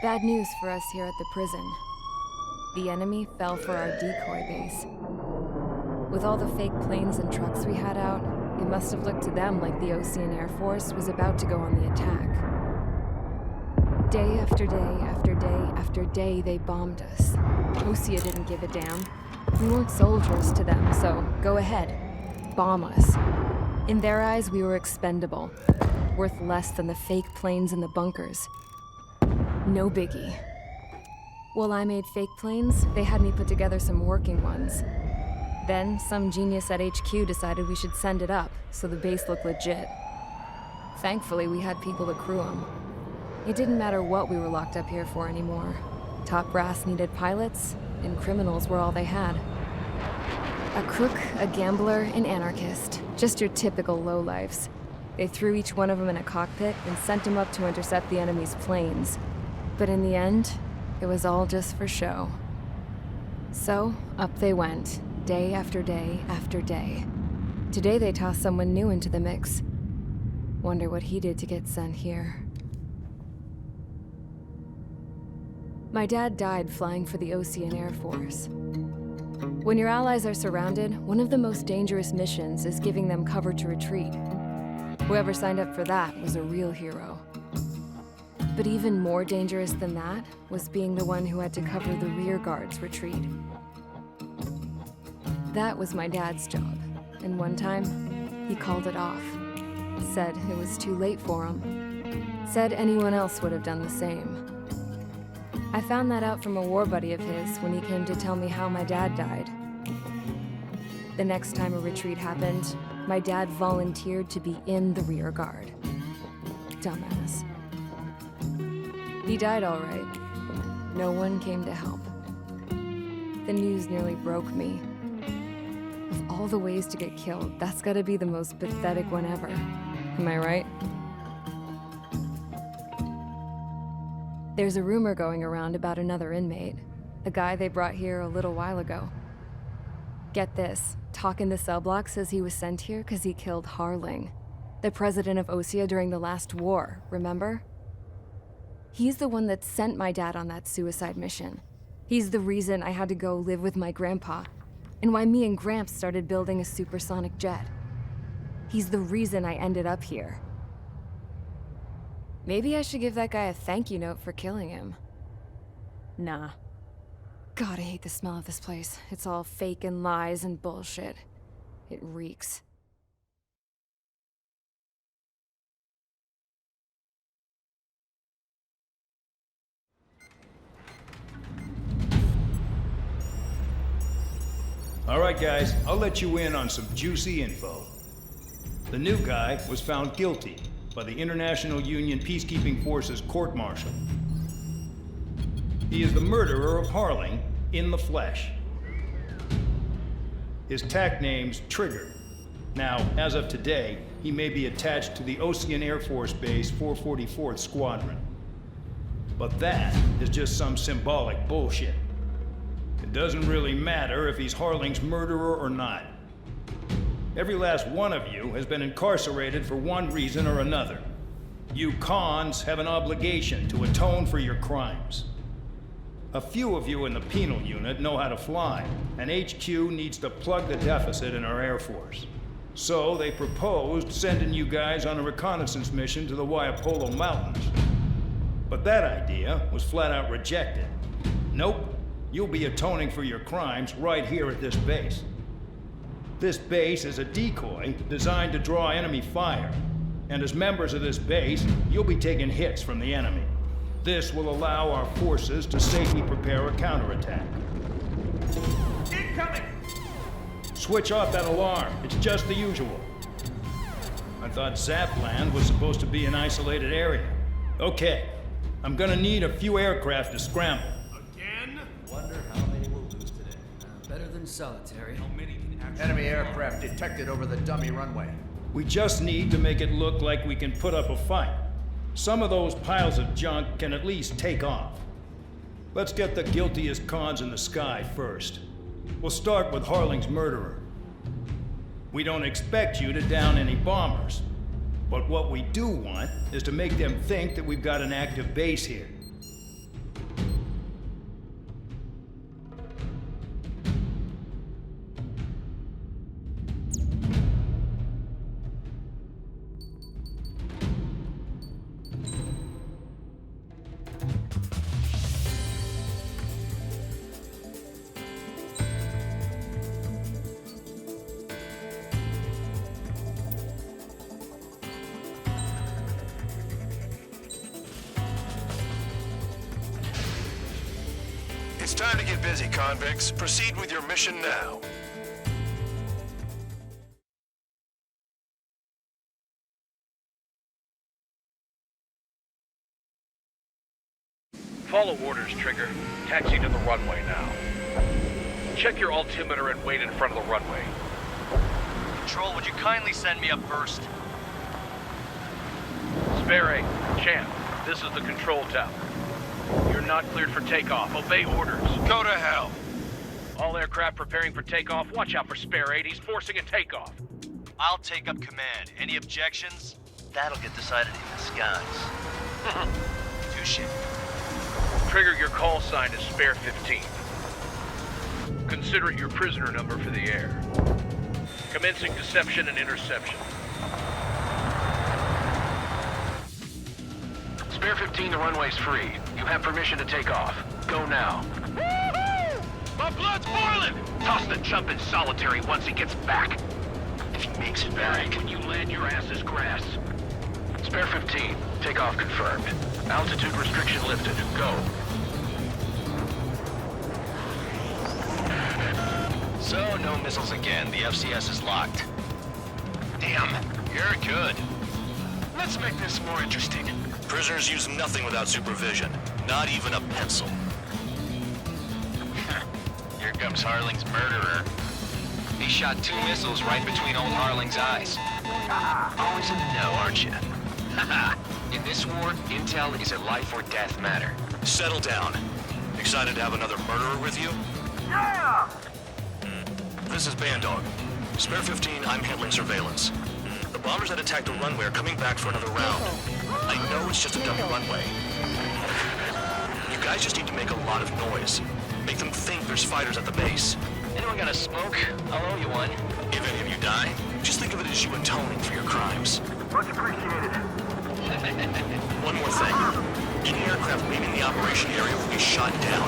Bad news for us here at the prison. The enemy fell for our decoy base. With all the fake planes and trucks we had out, it must have looked to them like the Osean Air Force was about to go on the attack. Day after day after day after day, they bombed us. Osea didn't give a damn. We weren't soldiers to them, so go ahead. Bomb us. In their eyes, we were expendable. Worth less than the fake planes in the bunkers. No biggie. While I made fake planes, they had me put together some working ones. Then, some genius at HQ decided we should send it up, so the base looked legit. Thankfully, we had people to crew them. It didn't matter what we were locked up here for anymore. Top brass needed pilots, and criminals were all they had. A crook, a gambler, an anarchist. Just your typical lowlifes. They threw each one of them in a cockpit and sent them up to intercept the enemy's planes. But in the end, it was all just for show. So, up they went, day after day after day. Today they tossed someone new into the mix. Wonder what he did to get sent here. My dad died flying for the Osean Air Force. When your allies are surrounded, one of the most dangerous missions is giving them cover to retreat. Whoever signed up for that was a real hero. But even more dangerous than that was being the one who had to cover the rear guard's retreat. That was my dad's job, and one time, he called it off. Said it was too late for him. Said anyone else would have done the same. I found that out from a war buddy of his when he came to tell me how my dad died. The next time a retreat happened, my dad volunteered to be in the rear guard. Dumbass. He died all right. No one came to help. The news nearly broke me. Of all the ways to get killed, that's gotta be the most pathetic one ever. Am I right? There's a rumor going around about another inmate. A guy they brought here a little while ago. Get this, talk in the cell block says he was sent here because he killed Harling, the president of Osea during the last war, remember? He's the one that sent my dad on that suicide mission. He's the reason I had to go live with my grandpa, and why me and Gramps started building a supersonic jet. He's the reason I ended up here. Maybe I should give that guy a thank you note for killing him. Nah. God, I hate the smell of this place. It's all fake and lies and bullshit. It reeks. All right, guys, I'll let you in on some juicy info. The new guy was found guilty by the International Union Peacekeeping Forces court-martial. He is the murderer of Harling in the flesh. His tack name's Trigger. Now, as of today, he may be attached to the Osean Air Force Base 444th Squadron. But that is just some symbolic bullshit. It doesn't really matter if he's Harling's murderer or not. Every last one of you has been incarcerated for one reason or another. You cons have an obligation to atone for your crimes. A few of you in the penal unit know how to fly, and HQ needs to plug the deficit in our Air Force. So they proposed sending you guys on a reconnaissance mission to the Waiapolo Mountains. But that idea was flat out rejected. Nope. You'll be atoning for your crimes right here at this base. This base is a decoy designed to draw enemy fire. And as members of this base, you'll be taking hits from the enemy. This will allow our forces to safely prepare a counterattack. Incoming! Switch off that alarm. It's just the usual. I thought Zapland was supposed to be an isolated area. Okay, I'm gonna need a few aircraft to scramble. Wonder how many we'll lose today. Better than solitary. How many can actually... Enemy aircraft detected over the dummy runway. We just need to make it look like we can put up a fight. Some of those piles of junk can at least take off. Let's get the guiltiest cons in the sky first. We'll start with Harling's murderer. We don't expect you to down any bombers. But what we do want is to make them think that we've got an active base here. It's time to get busy, convicts. Proceed with your mission now. Follow orders, Trigger. Taxi to the runway now. Check your altimeter and wait in front of the runway. Control, would you kindly send me up first? Spare 8, Champ, this is the control tower. You're not cleared for takeoff. Obey orders. Go to hell. All aircraft preparing for takeoff. Watch out for Spare 8. He's forcing a takeoff. I'll take up command. Any objections? That'll get decided in the skies. Touche. Trigger, your call sign is Spare 15. Consider it your prisoner number for the air. Commencing deception and interception. Spare 15, the runway's free. You have permission to take off. Go now. My blood's boiling! Toss the chump in solitary once he gets back. If he makes it back, when you land, your ass is grass. Spare 15, takeoff confirmed. Altitude restriction lifted. Go. So, no missiles again. The FCS is locked. Damn, you're good. Let's make this more interesting. Prisoners use nothing without supervision. Not even a pencil. Here comes Harling's murderer. He shot 2 missiles right between old Harling's eyes. Always in the know, aren't you? In this war, intel is a life or death matter. Settle down. Excited to have another murderer with you? Yeah! This is Bandog. Spare 15, I'm handling surveillance. The bombers that attacked the runway are coming back for another round. I know it's just a dummy runway. You guys just need to make a lot of noise. Make them think there's fighters at the base. Anyone got a smoke? I'll owe you one. If any of you die, just think of it as you atoning for your crimes. Much appreciated. One more thing. Any aircraft leaving the operation area will be shot down.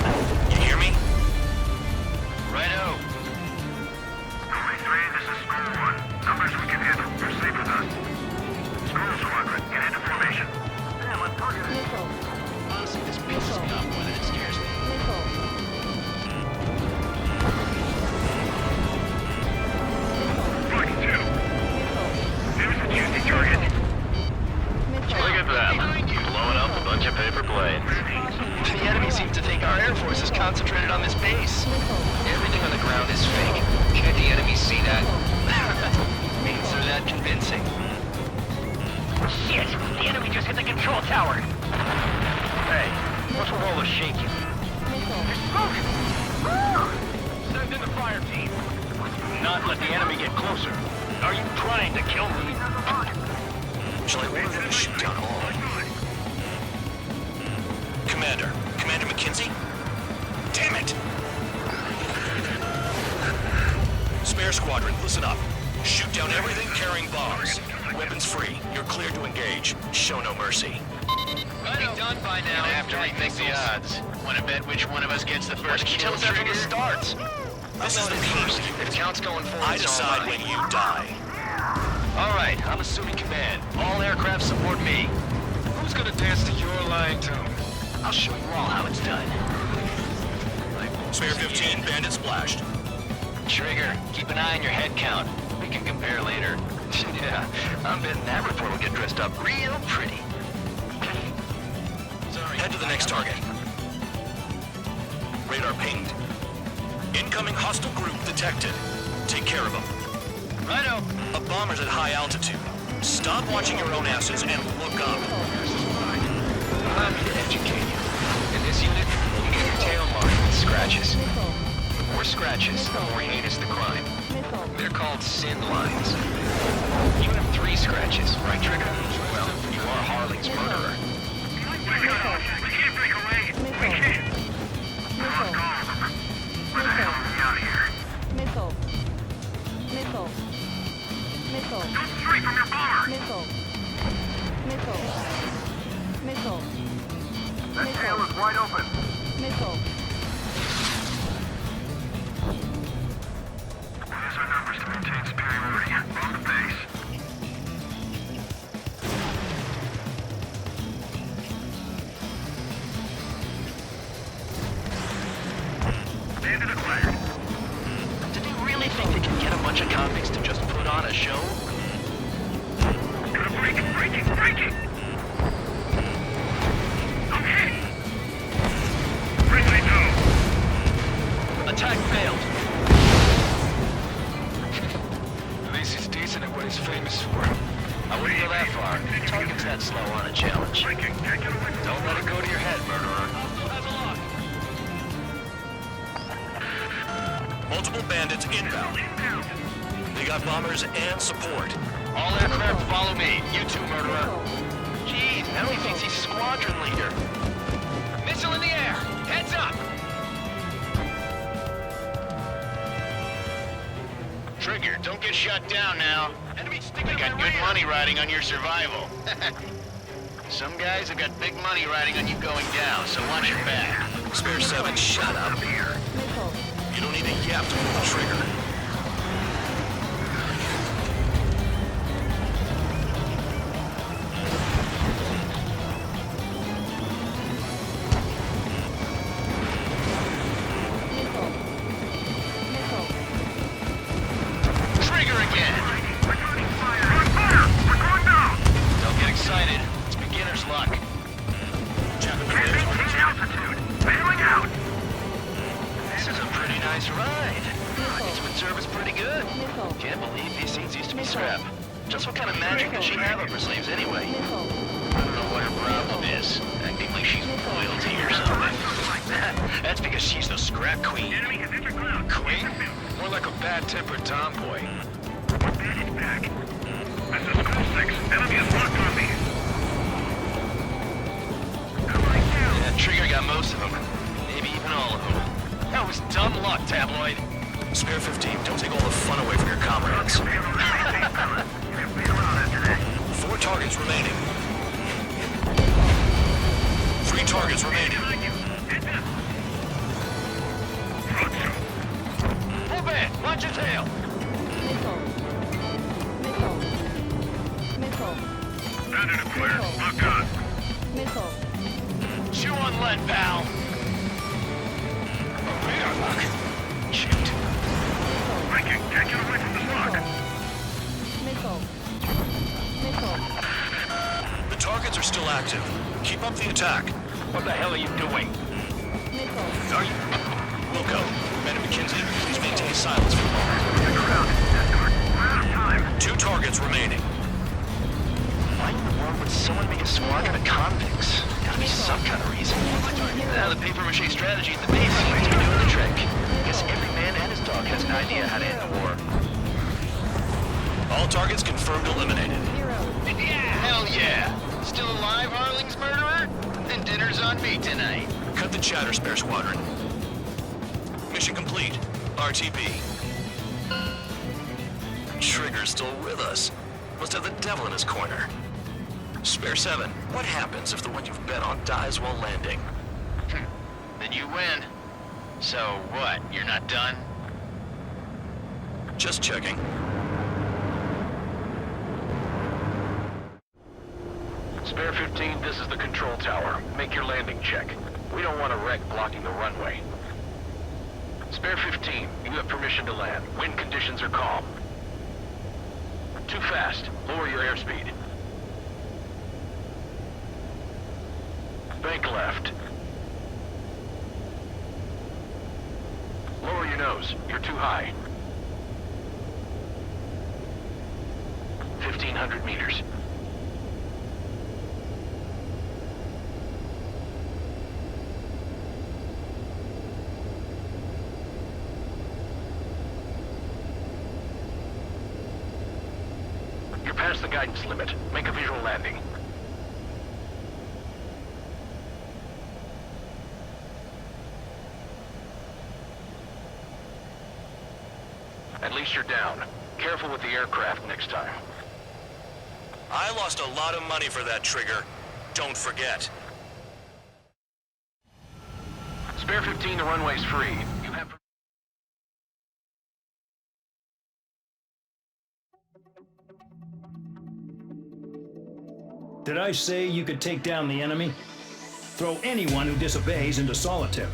You hear me? Righto. Only 3, this is School 1. Numbers we can handle. You're safe with us. School Squadron, get into formation. Damn, I'm targeted. Honestly, this pisses me off more than it scares me. Flight 2. There's a juicy target. Look at that. Blowing up a bunch of paper planes. The enemy seems to think our Air Force is concentrated on this base. Everything on the ground is fake. Can't the enemy see that? Means they're that convincing. Shit! The enemy just hit the control tower! Hey, what's with all the shaking? There's smoke! Send in the fire team. Not let the enemy get closer. Are you trying to kill me? Shall I order them to shoot down all? Commander McKenzie? Damn it! Spare Squadron, listen up. Shoot down everything carrying bombs. Weapons free. You're cleared to engage. Show no mercy. We'll be done by now. I have to rethink the odds. Want to bet which one of us gets the first Tell kill us after trigger? this starts. This is the peace. If it counts going forward, I it's all decide mine. when you die. All right, I'm assuming command. All aircraft support me. Who's gonna dance to your line tune? I'll show you all how it's done. Spare 15, bandit splashed. Trigger, keep an eye on your head count. We can compare later. Yeah, I'm betting that report will get dressed up real pretty. Head to the next target. Radar pinged. Incoming hostile group detected. Take care of them. Righto. A bomber's at high altitude. Stop watching your own asses and look up. I'm here to educate you. In this unit, you get your tail marked with scratches. The more scratches, the more heinous the crime. They're called sin lines. You have 3 scratches, right, Trigger? Well, you are Harling's murderer. We can't break away. We can't. We're gone. Where the hell are we out here? Missile. Missile. Missile. Go straight from your bomber. Missile. Missile. Missile. That tail is wide open. Missile. There's our numbers to maintain superiority. On the base. Target acquired. Did they really think they can get a bunch of convicts to just put on a show? Breaking! I'm hit! Friendly go! Attack failed. At least he's decent at what he's famous for. I wouldn't go that far. Target's that slow on a challenge. Breaking! Can't get away from Don't let it go to your head, murderer. Multiple bandits inbound. They got bombers and support. All aircraft follow me. You too, murderer. Jeez, now he thinks he's squadron leader. Missile in the air. Heads up. Trigger, don't get shut down now. Enemy sticking I got in my good rear. money riding on your survival. Some guys have got big money riding on you going down, so watch your back. Spare 7, shut up. Missile. You don't need a yap to pull the trigger. Missile. Missile. Trigger again. returning fire! On fire! We're going down! Don't get excited. It's beginner's luck. Can't maintain altitude! Bailing out! This is a pretty nice ride. This would serve us pretty good. Missile. Can't believe these seats used to be scrap. Just what kind of magic does she have up her sleeves anyway? Missile. I don't know what her problem is. Acting like she's royalty or something. That's because she's the scrap queen. Enemy has entered ground. Queen? More like a bad-tempered tomboy. Bandage back. This is School 6. Enemy is locked on me. Going down. That Trigger got most of them. Maybe even all of them. That was dumb luck, Tabloid. Spare 15, don't take all the fun away from your comrades. 4 targets remaining. 3 targets remaining. Full band, watch your tail. Missile. Missile. Missile. Bandit acquired. Lock on. Missile. Chew on lead, pal. Radar lock. Shoot. Breaking. Can't get away from this lock. Missile. Missile. The targets are still active. Keep up the attack. What the hell are you doing? Missile. Are you? Wilco, Man McKinsey, please maintain silence for a moment. We're out of time. 2 targets remaining. Why in the world would someone make a squadron of convicts? Gotta be some kind of reason. Now the paper-mache strategy at the base seems to be doing the trick. Guess every man and his dog has an idea how to end the war. All targets confirmed eliminated. Yeah, hell yeah. Still alive, Harling's murderer? Then dinner's on me tonight. Cut the chatter, Spare Squadron. Mission complete. RTB. Trigger's still with us. Must have the devil in his corner. Spare 7, what happens if the one you've bet on dies while landing? Then you win. So what, you're not done? Just checking. Spare 15, this is the control tower. Make your landing check. We don't want a wreck blocking the runway. Spare 15, you have permission to land. Wind conditions are calm. Too fast. Lower your airspeed. Bank left. Lower your nose. You're too high. 1,500 meters. You're past the guidance limit. Make a visual landing. At least you're down. Careful with the aircraft next time. I lost a lot of money for that Trigger. Don't forget. Spare 15, the runway's free. You have... Did I say you could take down the enemy? Throw anyone who disobeys into solitary.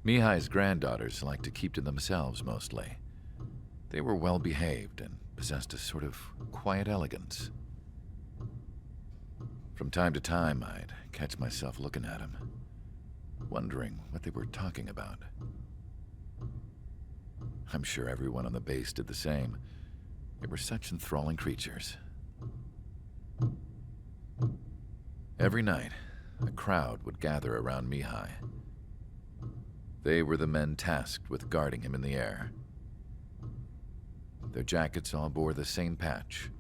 Mihai's granddaughters liked to keep to themselves mostly. They were well behaved and possessed a sort of quiet elegance. From time to time, I'd catch myself looking at them, wondering what they were talking about. I'm sure everyone on the base did the same. They were such enthralling creatures. Every night, a crowd would gather around Mihai. They were the men tasked with guarding him in the air. Their jackets all bore the same patch,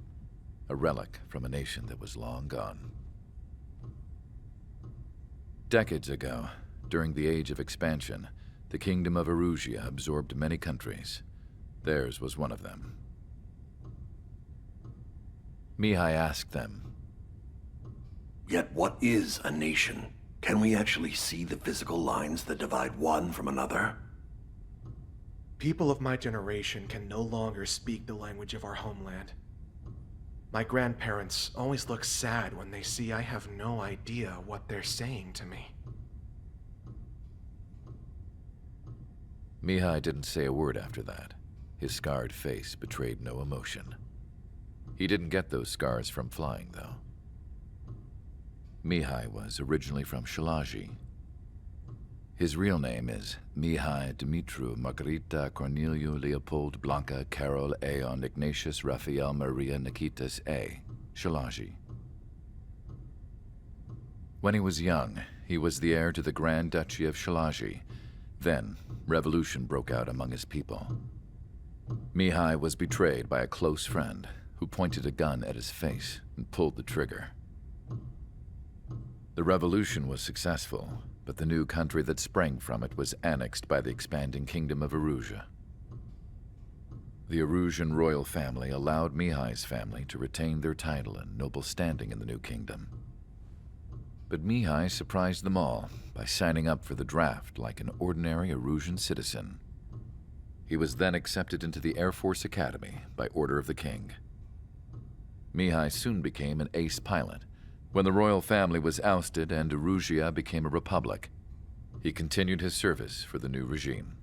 a relic from a nation that was long gone. Decades ago, during the Age of Expansion, the Kingdom of Erusia absorbed many countries. Theirs was one of them. Mihai asked them, "Yet what is a nation? Can we actually see the physical lines that divide one from another?" People of my generation can no longer speak the language of our homeland. My grandparents always look sad when they see I have no idea what they're saying to me. Mihai didn't say a word after that. His scarred face betrayed no emotion. He didn't get those scars from flying, though. Mihai was originally from Shalaji. His real name is Mihai Dumitru Margarita Corneliu Leopold Blanca Carol Aeon Ignatius Raphael Maria Nikitas A. Shalaji. When he was young, he was the heir to the Grand Duchy of Shalaji. Then, revolution broke out among his people. Mihai was betrayed by a close friend who pointed a gun at his face and pulled the trigger. The revolution was successful, but the new country that sprang from it was annexed by the expanding Kingdom of Erusia. The Erusian royal family allowed Mihai's family to retain their title and noble standing in the new kingdom. But Mihai surprised them all by signing up for the draft like an ordinary Erusian citizen. He was then accepted into the Air Force Academy by order of the king. Mihai soon became an ace pilot. When the royal family was ousted and Erusia became a republic, he continued his service for the new regime.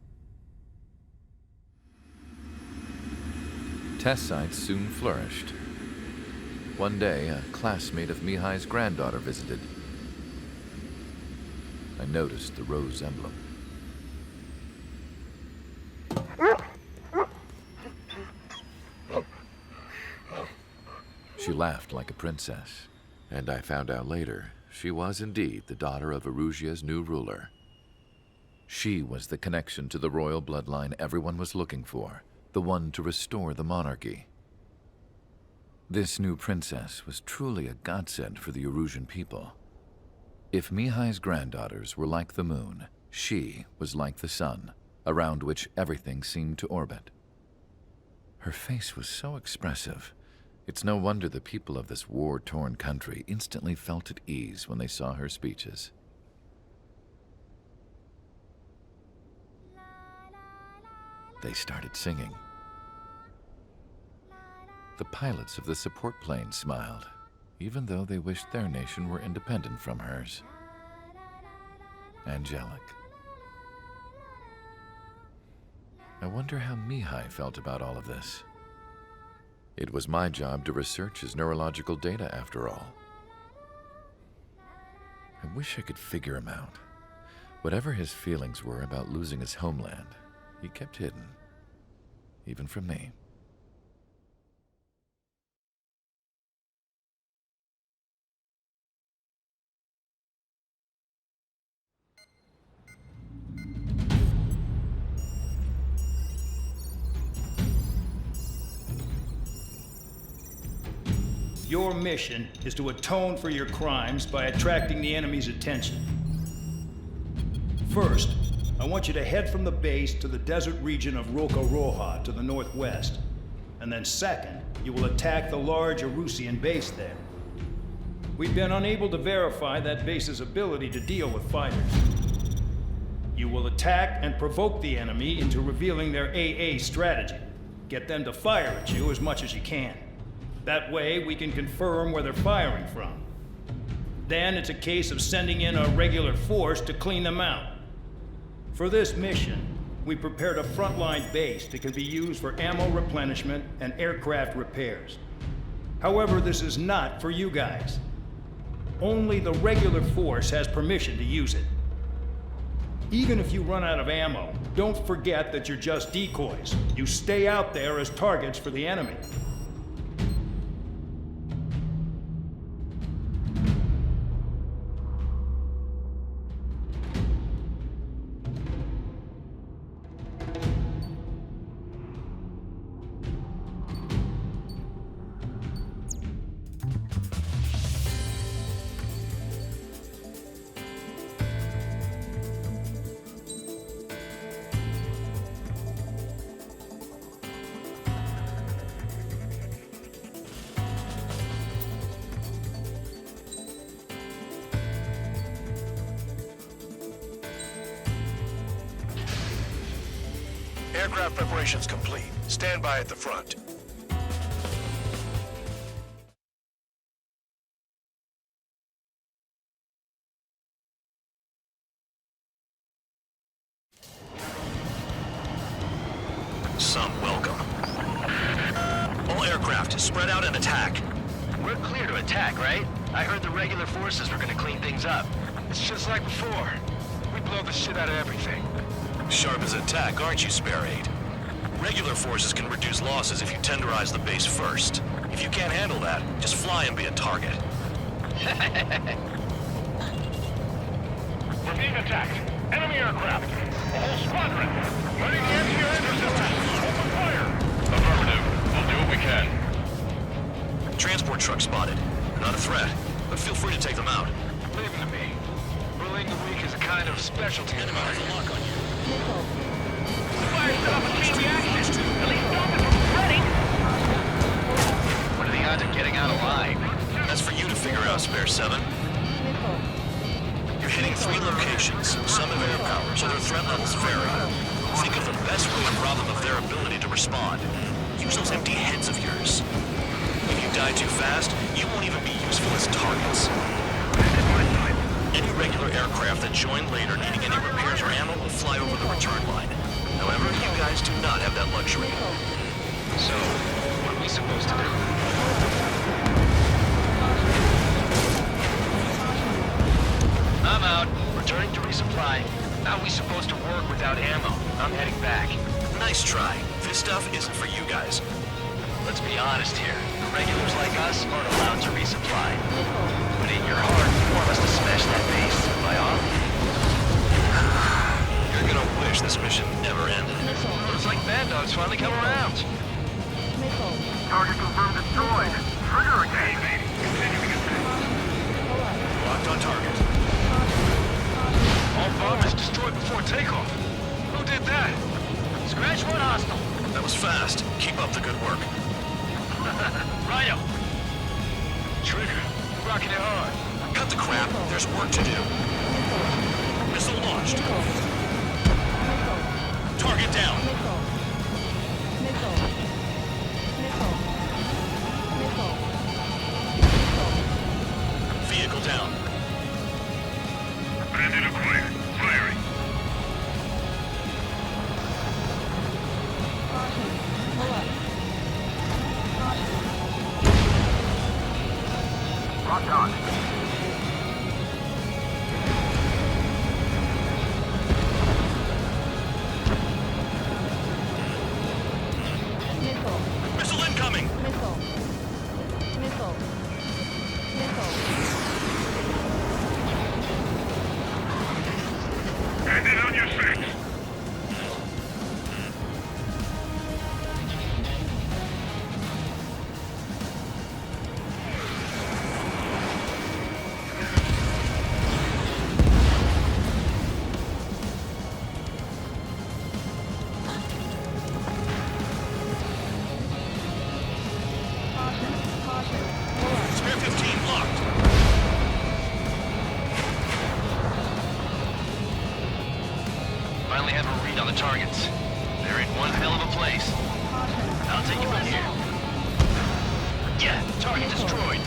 Test sites soon flourished. One day, a classmate of Mihai's granddaughter visited. I noticed the rose emblem. She laughed like a princess, and I found out later she was indeed the daughter of Erusia's new ruler. She was the connection to the royal bloodline everyone was looking for, the one to restore the monarchy. This new princess was truly a godsend for the Erusian people. If Mihai's granddaughters were like the moon, she was like the sun, around which everything seemed to orbit. Her face was so expressive. It's no wonder the people of this war-torn country instantly felt at ease when they saw her speeches. They started singing. The pilots of the support plane smiled, even though they wished their nation were independent from hers. Angelic. I wonder how Mihai felt about all of this. It was my job to research his neurological data, after all. I wish I could figure him out. Whatever his feelings were about losing his homeland, he kept hidden, even from me. Your mission is to atone for your crimes by attracting the enemy's attention. First, I want you to head from the base to the desert region of Rocaroja to the northwest. And then second, you will attack the large Erusian base there. We've been unable to verify that base's ability to deal with fighters. You will attack and provoke the enemy into revealing their AA strategy. Get them to fire at you as much as you can. That way, we can confirm where they're firing from. Then it's a case of sending in a regular force to clean them out. For this mission, we prepared a frontline base that can be used for ammo replenishment and aircraft repairs. However, this is not for you guys. Only the regular force has permission to use it. Even if you run out of ammo, don't forget that you're just decoys. You stay out there as targets for the enemy. Aircraft preparations complete. Stand by at the front. Some welcome. All aircraft, spread out and attack. We're clear to attack, right? I heard the regular forces were gonna clean things up. It's just like before. We blow the shit out of everything. Sharp as attack, aren't you, Spare 8? Regular forces can reduce losses if you tenderize the base first. If you can't handle that, just fly and be a target. We're being attacked. Enemy aircraft. A whole squadron. Running the anti-air engine system. Open fire. Affirmative. We'll do what we can. Transport truck spotted. They're not a threat, but feel free to take them out. Leave them to me. Bullying the weak is a kind of specialty of mine. Lock on you. The fire set off a chain reaction. At least stop it from spreading. What are the odds of getting out alive? That's for you to figure out, Spare 7. You're hitting 3 locations. Some have air power, so their threat levels vary. Think of the best way to rob them of their ability to respond. Use those empty heads of yours. If you die too fast, you won't even be useful as targets. Any regular aircraft that join later needing any repairs or ammo will fly over the return line. However, you guys do not have that luxury. So, what are we supposed to do? I'm out. Returning to resupply. How are we supposed to work without ammo? I'm heading back. Nice try. This stuff isn't for you guys. Let's be honest here. Regulars like us aren't allowed to resupply. But in your heart, you want us to smash that base. Am I off? You're gonna wish this mission never ended. Looks like Bad Dog's finally come around. Target confirmed destroyed. Trigger again, baby. Continuing attack. Locked on target. All bombers destroyed before takeoff. Who did that? Scratch one hostile. That was fast. Keep up the good work. Rhino. Trigger. Rocking it hard. Cut the crap. There's work to do. Missile launched. Target down. Vehicle down. Bandit acquired. Firing. Rock on. Missile incoming. Bandit on your 6. Spare 15 locked. Finally have a read on the targets. They're in one hell of a place. I'll take you in here. Yeah, target destroyed.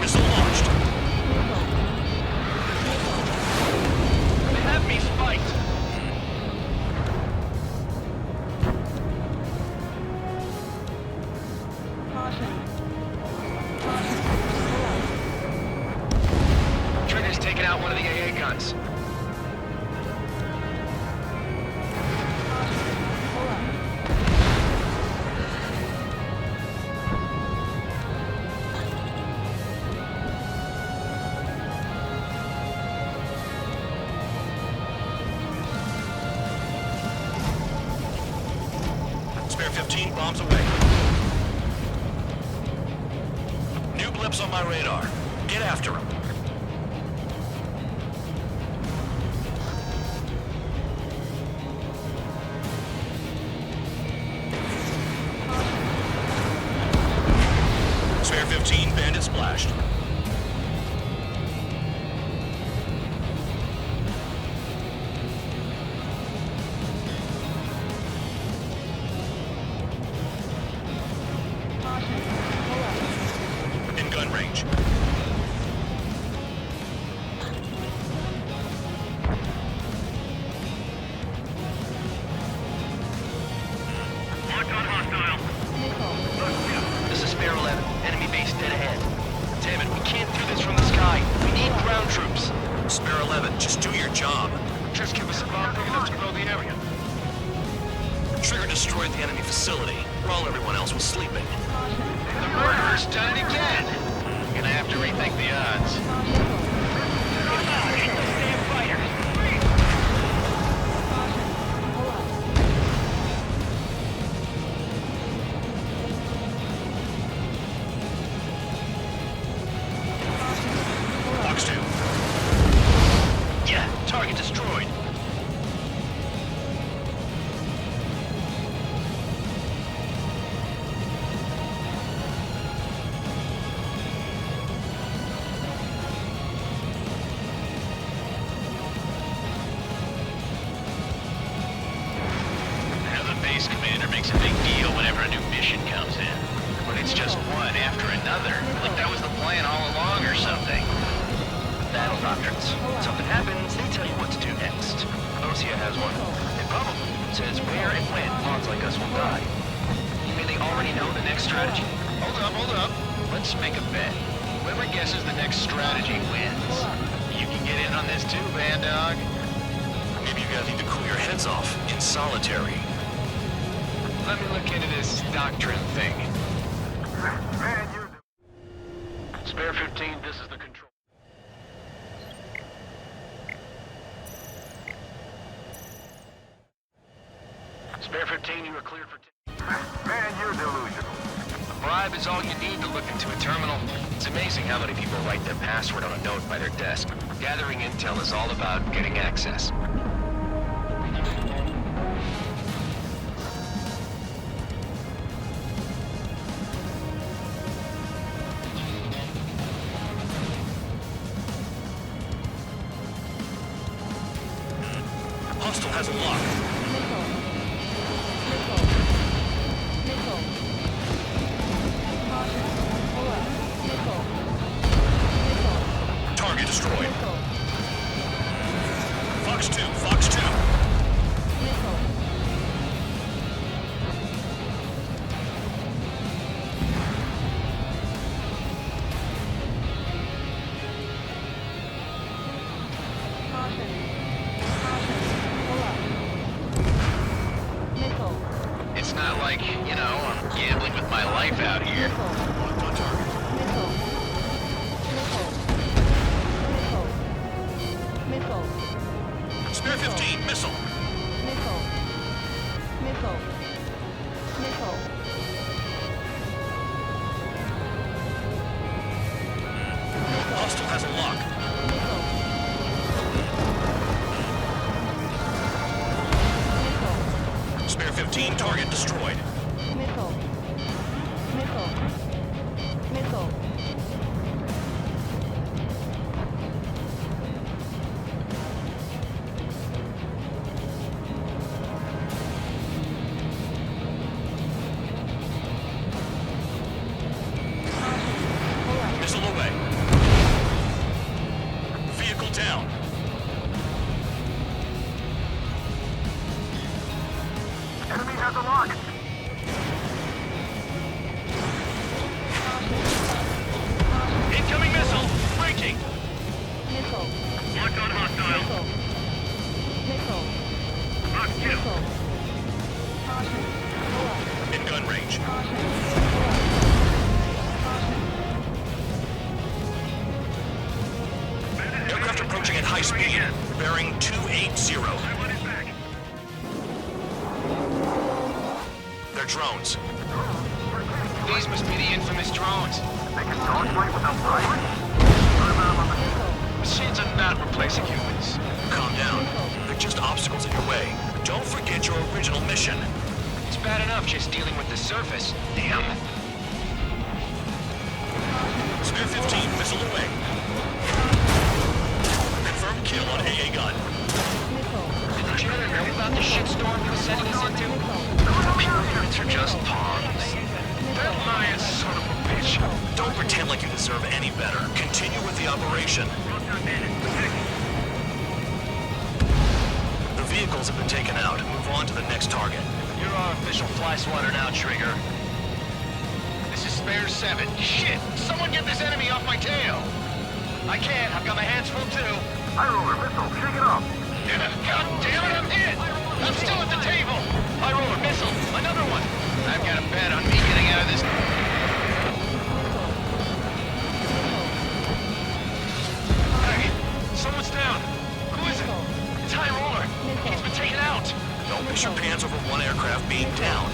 Missile launched. out one of the AA guns. Spare 15 bombs away. New blips on my radar. Get after them. Spare 15, bandit splashed. In gun range. Locked on hostile. This is Spare 11. Enemy base dead ahead. Damn it, we can't do this from the sky. We need ground troops. Spare 11, just do your job. Just give us a bomb big enough to blow the area. Trigger destroyed the enemy facility, while everyone else was sleeping. The murderer's done it again. Gonna have to rethink the odds. Damn fighter. Fox 2. Yeah, target destroyed. Now the base commander makes a big deal whenever a new mission comes in. But it's just one after another. Like that was the plan all along or something. Battle doctrines. Something happens, they tell you what to do next. Osea has one. It probably says where and when pawns like us will die. May they already know the next strategy? Hold up. Let's make a bet. Whoever guesses the next strategy wins. You can get in on this too, Bandog. Maybe you guys need to cool your heads off in solitary. Let me look into this doctrine thing. Man, you... Spare 15, this is the control. Spare 15, you are cleared for... Man, you're delusional. A bribe is all you need to look into a terminal. It's amazing how many people write their password on a note by their desk. Gathering intel is all about getting access. Hostile has a lock. Target destroyed. Fox 2, Fox 2. It's not like, you know, I'm gambling with my life out here. On target. Spare 15, missile. Hostile has a lock. Spare 15, target destroyed. Missile away. Vehicle down. Enemy has a lock. Incoming missile. Breaking. high speed, bearing 280. They're drones. These must be the infamous drones. They can dogfight without pilots? Machines are not replacing humans. Calm down. They're just obstacles in your way. Don't forget your original mission. It's bad enough just dealing with the surface. Damn. Spare 15, missile away. Confirmed kill on AA gun. Did the janitor know about the shitstorm he was sending us into? Units are just pawns. That lion son of a bitch. Don't pretend like you deserve any better. Continue with the operation. The vehicles have been taken out. Move on to the next target. You're our official fly swatter now, Trigger. This is Spare 7. Shit! Someone get this enemy off my tail! I can't. I've got my hands full too. High roller, missile, shake it off. God damn it, I'm hit! I'm still at the table! High roller missile. Another one. I've got a bet on me getting out of this. Hey, someone's down. Who is it? It's High Roller. He's been taken out. Don't miss your pants over one aircraft being down.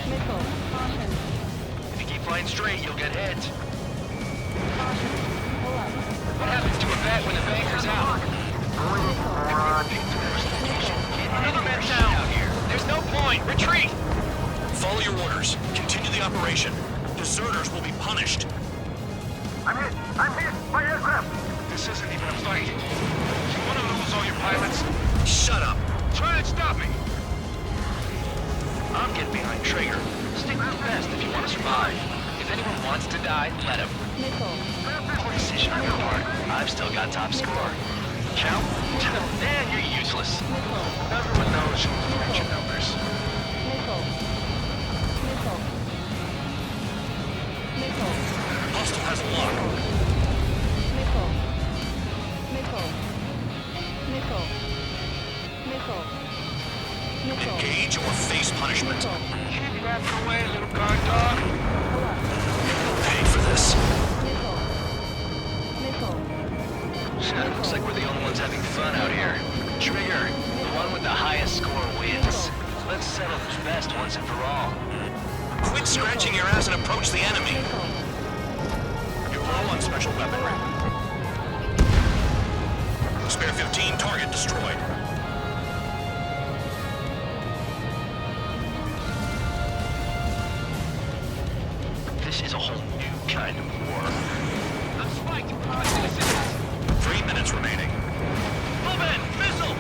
Missile. Caution. If you keep flying straight, you'll get hit. Caution. Pull up. What happens to a bet when the banker's out? Another man down. Out here. There's no point. Retreat! Follow your orders. Continue the operation. Deserters will be punished. I'm hit! I'm hit! My aircraft! This isn't even a fight. You want to lose all your pilots? Shut up. Try and stop me. I'm getting behind Trigger. Stick with the best if you want to survive. If anyone wants to die, let him. Missile. Poor decision on your part. I've still got top score. Count? Man, you're useless. Everyone knows you can your numbers. Missile. Missile. Missile. Hostile has a lock. Missile. Missile. Missile. Missile. Missile. Engage or face punishment. Keep laughing away, little guard dog. Pull up. Pay for this. Missile. Missile. Looks like we're the only ones having fun out here. Trigger, the one with the highest score wins. Let's settle who's best once and for all. Quit scratching your ass and approach the enemy. You're low on special weaponry. Spare 15, target destroyed. This is a whole new kind of war. I'm spiked! Requesting assistance! 3 minutes remaining. Move in! Missile!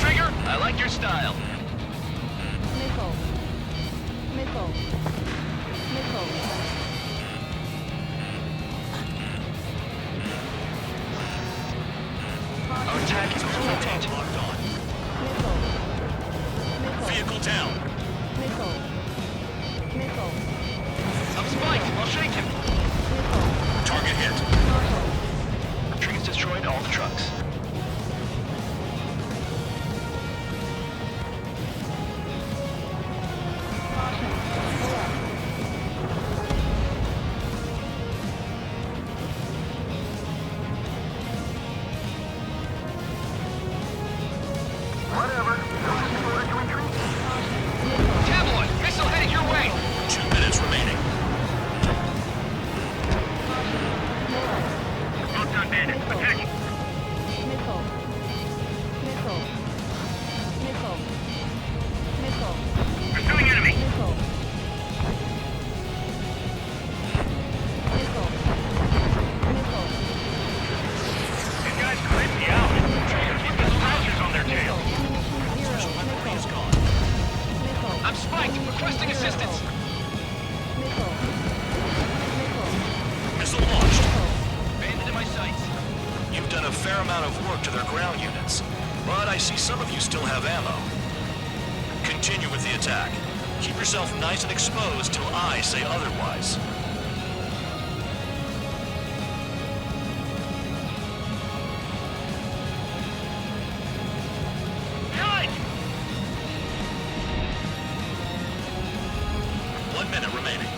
Trigger, I like your style. Missile. Missile. Missile. Our attack is contained. Locked on. Missile. Missile. Vehicle down. Missile. Missile. I'm spiked. I'll shake him. Missile. Target hit. Caution. Trigger's destroyed all the trucks. Caution. Pull up. Whatever. Order to retreat. Missile. Tabloid! Missile heading your way! 2 minutes remaining. Pull up. Well done, bandits. Attacking. Missile. Missile. Missile. Missile. Pursuing enemy. Missile. Missile. Missile. These guys creep me out. Keep the soldiers on their tail. Ammunition zero. Missile. Missile. I'm spiked! Requesting assistance! Missile. Missile. Missile launched. Bandit in my sights. You've done a fair amount of work to their ground units, but I see some of you still have ammo. Continue with the attack. Keep yourself nice and exposed till I say otherwise. Behind! 1 minute remaining.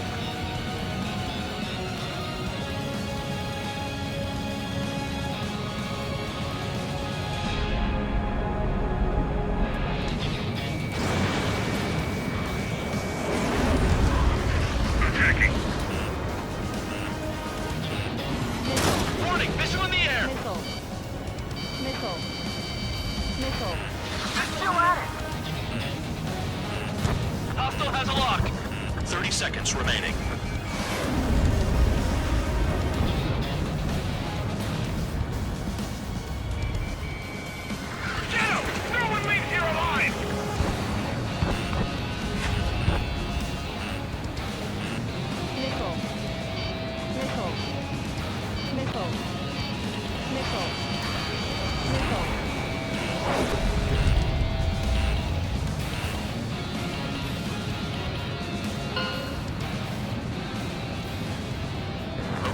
seconds remaining. Get him! No one leaves here alive! Nickel. Nickel. Nickel. Nickel. Nickel.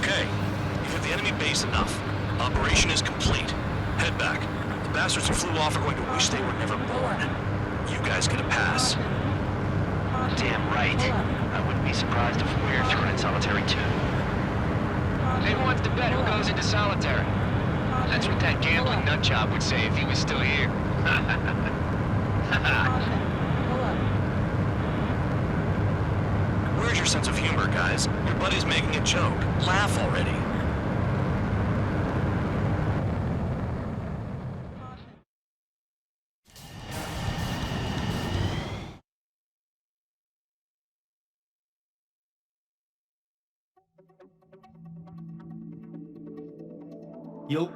Okay, you've hit the enemy base enough. Operation is complete. Head back. The bastards who flew off are going to wish they were never born. You guys get a pass. Damn right. I wouldn't be surprised if we're in solitary too. Who wants to bet who goes into solitary? That's what that gambling nutjob would say if he was still here. Where's your sense of humor, guys? Your buddy's making a joke. Laugh already. You'll